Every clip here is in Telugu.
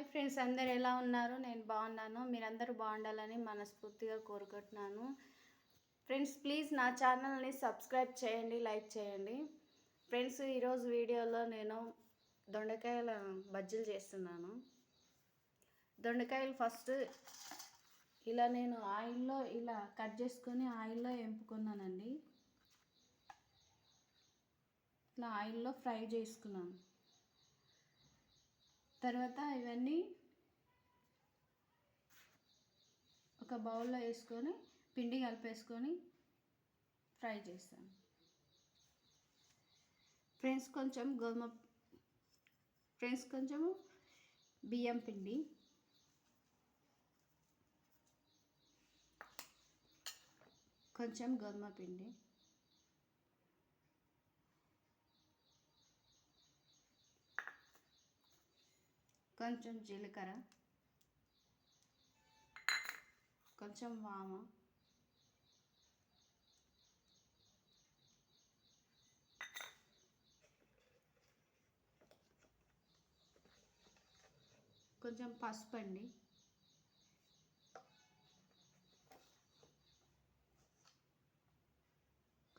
హాయ్ ఫ్రెండ్స్, అందరు ఎలా ఉన్నారు? నేను బాగున్నాను. మీరందరూ బాగుండాలని మనస్ఫూర్తిగా కోరుకుంటున్నాను. ఫ్రెండ్స్, ప్లీజ్ నా ఛానల్ని సబ్స్క్రైబ్ చేయండి, లైక్ చేయండి. ఫ్రెండ్స్, ఈరోజు వీడియోలో నేను దొండకాయల బజ్జీలు చేస్తున్నాను. దొండకాయలు ఫస్ట్ ఇలా నేను ఆయిల్లో ఇలా కట్ చేసుకొని ఆయిల్లో ఎంపుకున్నానండి. ఇట్లా ఆయిల్లో ఫ్రై చేసుకున్నాను. తర్వాత ఇవన్నీ ఒక బౌల్లో వేసుకొని పిండి కలిపేసుకొని ఫ్రై చేస్తాను. ఫ్రెండ్స్, కొంచెము బియ్యం పిండి, కొంచెం గోధుమ పిండి, కొంచెం జీలకర్ర, కొంచెం వామ, కొంచెం పసుపు అండి,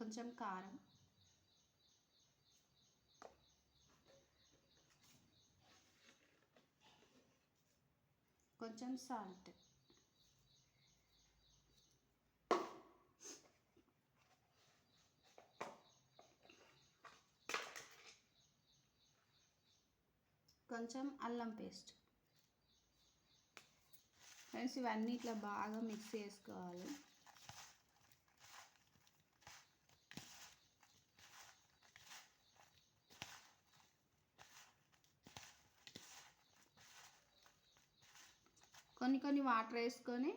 కొంచెం కారం, కొంచెం సాల్ట్, కొంచెం అల్లం పేస్ట్. ఫ్రెండ్స్, ఇవన్నీ ఇట్లా బాగా మిక్స్ చేసుకోవాలి. కొన్ని వాటర్ వేసుకొని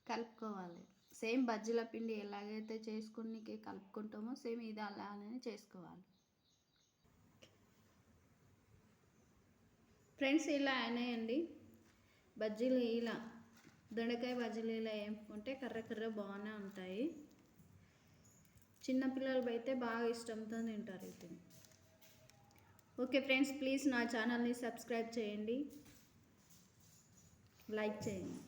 కలుపుకోవాలి. సేమ్ బజ్జీల పిండి ఎలాగైతే చేసుకుని కలుపుకుంటామో సేమ్ ఇది అలానే చేసుకోవాలి. ఫ్రెండ్స్, ఇలా అయినాయండి బజ్జీలు. ఇలా దొండకాయ బజ్జీలు ఇలా వేపుకుంటే కర్ర బాగానే ఉంటాయి. చిన్నపిల్లలు అయితే బాగా ఇష్టంతో తింటారు ఇది. ఓకే ఫ్రెండ్స్, ప్లీజ్ నా ఛానల్ని సబ్స్క్రైబ్ చేయండి, లైక్ చేయండి.